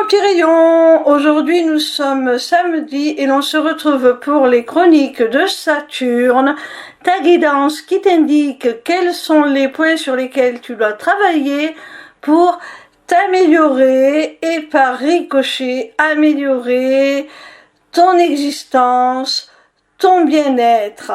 petit rayon, aujourd'hui nous sommes samedi et l'on se retrouve pour les chroniques de Saturne, ta guidance qui t'indique quels sont les points sur lesquels tu dois travailler pour t'améliorer et par ricochet améliorer ton existence, ton bien-être.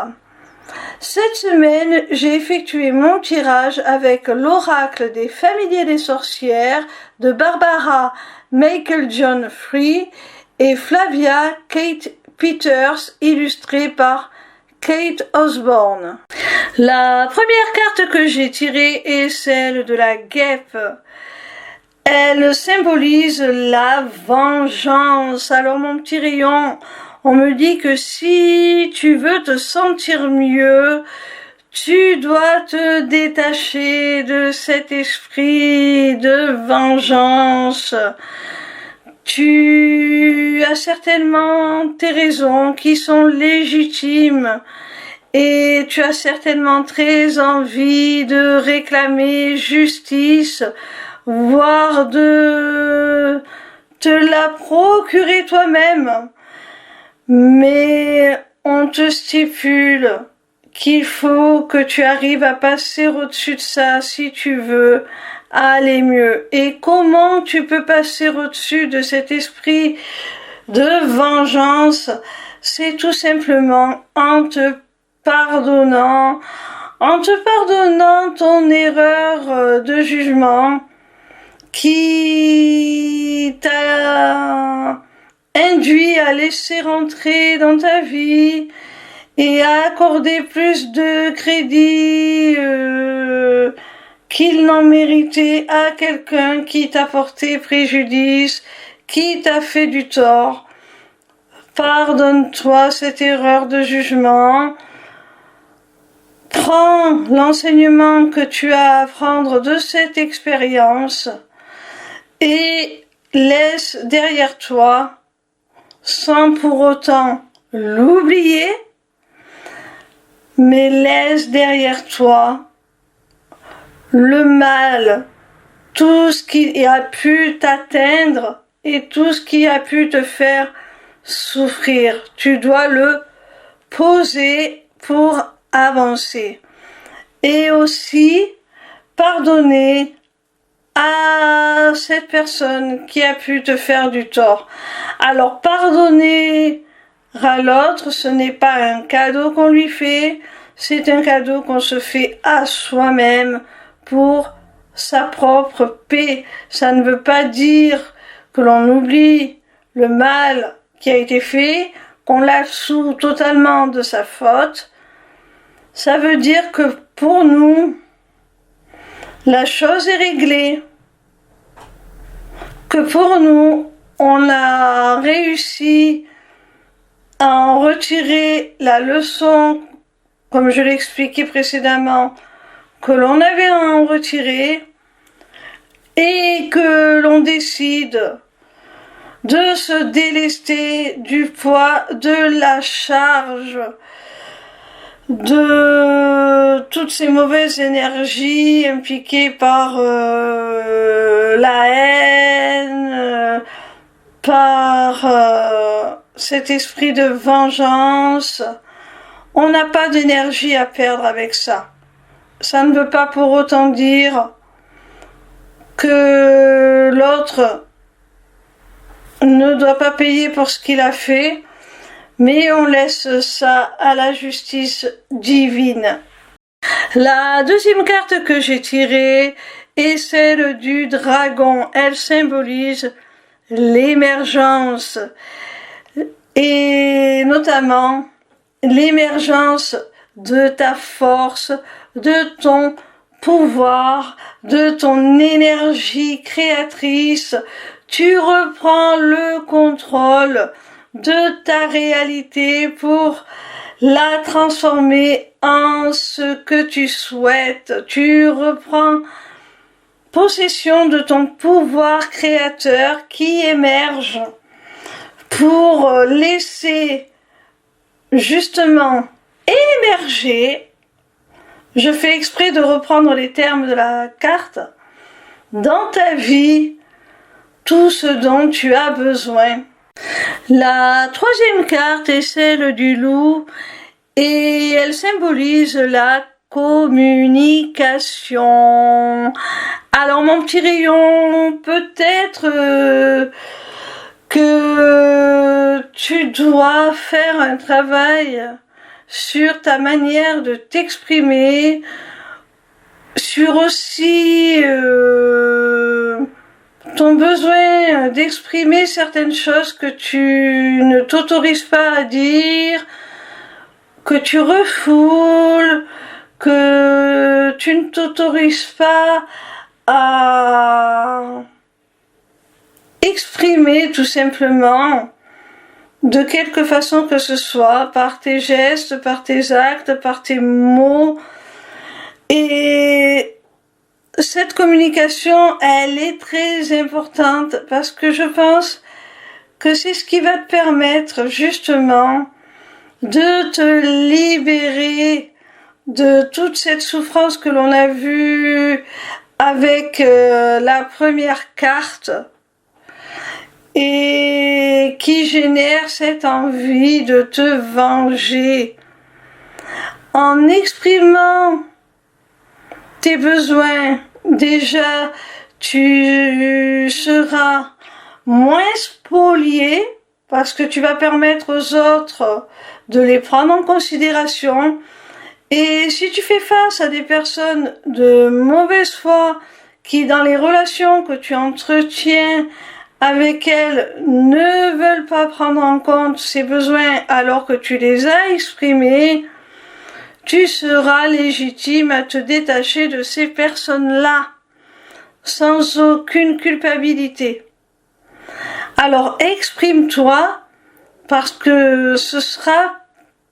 Cette semaine, j'ai effectué mon tirage avec l'oracle des familiers des sorcières de Barbara Michael John Free et Flavia Kate Peters, illustré par Kate Osborne. La première carte que j'ai tirée est celle de la guêpe. Elle symbolise la vengeance. Alors mon petit rayon, on me dit que si tu veux te sentir mieux, tu dois te détacher de cet esprit de vengeance. Tu as certainement tes raisons qui sont légitimes et tu as certainement très envie de réclamer justice, voire de te la procurer toi-même. Mais on te stipule qu'il faut que tu arrives à passer au-dessus de ça si tu veux aller mieux. Et comment tu peux passer au-dessus de cet esprit de vengeance? C'est tout simplement en te pardonnant ton erreur de jugement qui t'a induit à laisser rentrer dans ta vie et à accorder plus de crédit qu'il n'en méritait à quelqu'un qui t'a porté préjudice, qui t'a fait du tort. Pardonne-toi cette erreur de jugement. Prends l'enseignement que tu as à prendre de cette expérience et laisse derrière toi, sans pour autant l'oublier, mais laisse derrière toi le mal, tout ce qui a pu t'atteindre et tout ce qui a pu te faire souffrir. Tu dois le poser pour avancer. Et aussi pardonner à cette personne qui a pu te faire du tort. Alors pardonner à l'autre, ce n'est pas un cadeau qu'on lui fait, c'est un cadeau qu'on se fait à soi-même pour sa propre paix. Ça ne veut pas dire que l'on oublie le mal qui a été fait, qu'on l'absout totalement de sa faute. Ça veut dire que pour nous, la chose est réglée, que pour nous, on a réussi à en retirer la leçon, comme je l'ai expliqué précédemment, que l'on avait à en retirer, et que l'on décide de se délester du poids, de la charge, de toutes ces mauvaises énergies impliquées par la haine, par cet esprit de vengeance. On n'a pas d'énergie à perdre avec ça. Ça ne veut pas pour autant dire que l'autre ne doit pas payer pour ce qu'il a fait, mais on laisse ça à la justice divine. La deuxième carte que j'ai tirée est celle du dragon. Elle symbolise l'émergence et notamment l'émergence de ta force, de ton pouvoir, de ton énergie créatrice. Tu reprends le contrôle de ta réalité pour la transformer en ce que tu souhaites. Tu reprends possession de ton pouvoir créateur qui émerge pour laisser justement émerger. Je fais exprès de reprendre les termes de la carte dans ta vie tout ce dont tu as besoin. La troisième carte est celle du loup et elle symbolise la communication. Alors mon petit rayon, peut-être que tu dois faire un travail sur ta manière de t'exprimer, sur aussi ton besoin d'exprimer certaines choses que tu ne t'autorises pas à dire, que tu refoules, que tu ne t'autorises pas à exprimer tout simplement de quelque façon que ce soit, par tes gestes, par tes actes, par tes mots. Et cette communication, elle est très importante parce que je pense que c'est ce qui va te permettre justement de te libérer de toute cette souffrance que l'on a vue avec la première carte et qui génère cette envie de te venger. En exprimant tes besoins, déjà, tu seras moins spolié parce que tu vas permettre aux autres de les prendre en considération. Et si tu fais face à des personnes de mauvaise foi qui, dans les relations que tu entretiens avec elles, ne veulent pas prendre en compte ces besoins alors que tu les as exprimés, tu seras légitime à te détacher de ces personnes-là, sans aucune culpabilité. Alors exprime-toi, parce que ce sera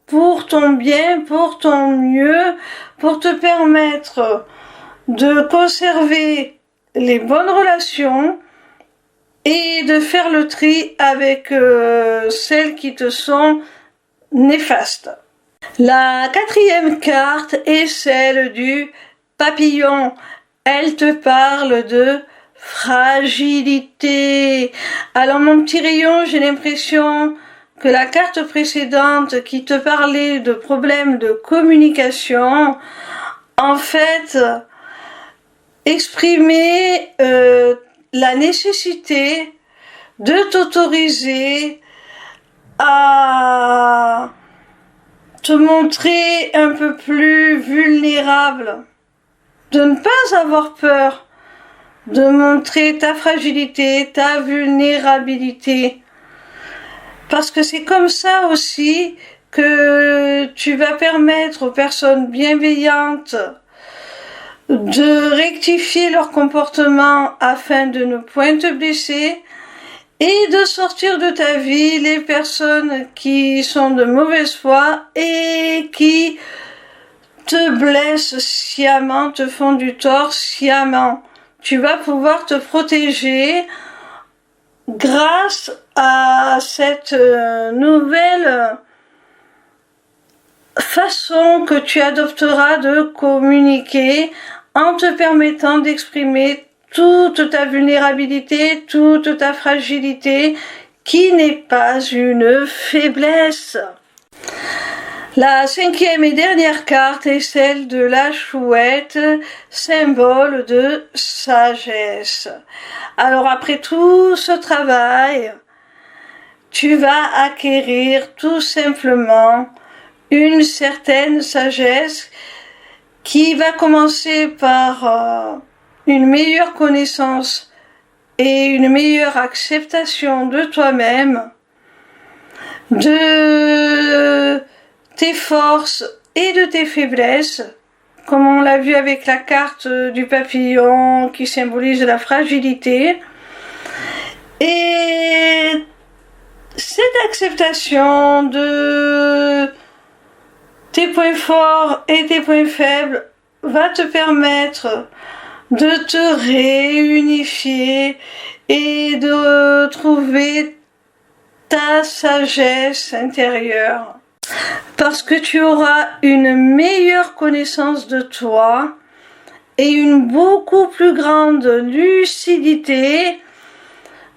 pour ton bien, pour ton mieux, pour te permettre de conserver les bonnes relations et de faire le tri avec celles qui te sont néfastes. La quatrième carte est celle du papillon. Elle te parle de fragilité. Alors mon petit rayon, j'ai l'impression que la carte précédente qui te parlait de problèmes de communication, en fait, exprimait la nécessité de t'autoriser à te montrer un peu plus vulnérable, de ne pas avoir peur de montrer ta fragilité, ta vulnérabilité. Parce que c'est comme ça aussi que tu vas permettre aux personnes bienveillantes de rectifier leur comportement afin de ne point te blesser et de sortir de ta vie les personnes qui sont de mauvaise foi et qui te blessent sciemment, te font du tort sciemment. Tu vas pouvoir te protéger grâce à cette nouvelle façon que tu adopteras de communiquer en te permettant d'exprimer toute ta vulnérabilité, toute ta fragilité, qui n'est pas une faiblesse. La cinquième et dernière carte est celle de la chouette, symbole de sagesse. Alors après tout ce travail, tu vas acquérir tout simplement une certaine sagesse qui va commencer par une meilleure connaissance et une meilleure acceptation de toi-même, de tes forces et de tes faiblesses, comme on l'a vu avec la carte du papillon qui symbolise la fragilité. Et cette acceptation de tes points forts et tes points faibles va te permettre de te réunifier et de trouver ta sagesse intérieure. Parce que tu auras une meilleure connaissance de toi et une beaucoup plus grande lucidité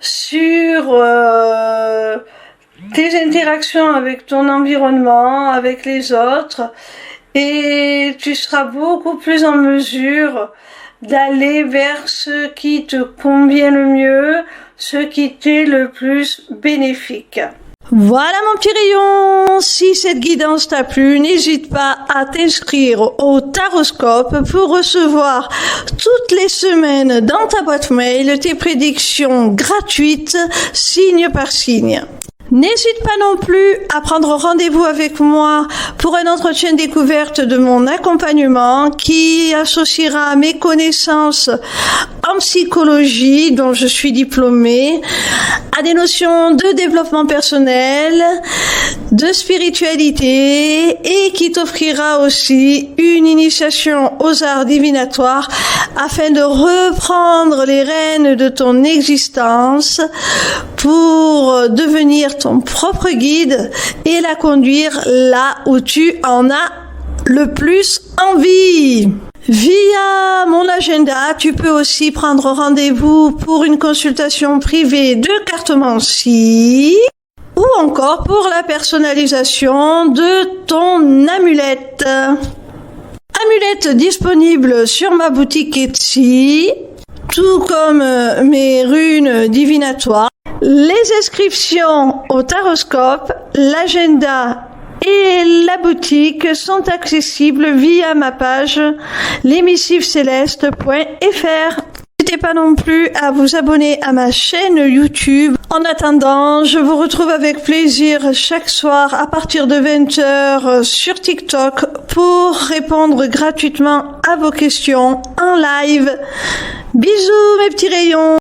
sur tes interactions avec ton environnement, avec les autres, et tu seras beaucoup plus en mesure d'aller vers ce qui te convient le mieux, ce qui t'est le plus bénéfique. Voilà mon petit rayon, si cette guidance t'a plu, n'hésite pas à t'inscrire au Taroscope pour recevoir toutes les semaines dans ta boîte mail tes prédictions gratuites, signe par signe. N'hésite pas non plus à prendre rendez-vous avec moi pour un entretien découverte de mon accompagnement qui associera mes connaissances en psychologie, dont je suis diplômée, à des notions de développement personnel, de spiritualité et qui t'offrira aussi une initiation aux arts divinatoires afin de reprendre les rênes de ton existence pour devenir ton propre guide et la conduire là où tu en as le plus envie. Via mon agenda, tu peux aussi prendre rendez-vous pour une consultation privée de cartomancie ou encore pour la personnalisation de ton amulette. Amulette disponible sur ma boutique Etsy, tout comme mes runes divinatoires. Les inscriptions au Taroscope, l'agenda et la boutique sont accessibles via ma page lesmissivescélestes.fr. N'hésitez pas non plus à vous abonner à ma chaîne YouTube. En attendant, je vous retrouve avec plaisir chaque soir à partir de 20h sur TikTok pour répondre gratuitement à vos questions en live. Bisous mes petits rayons.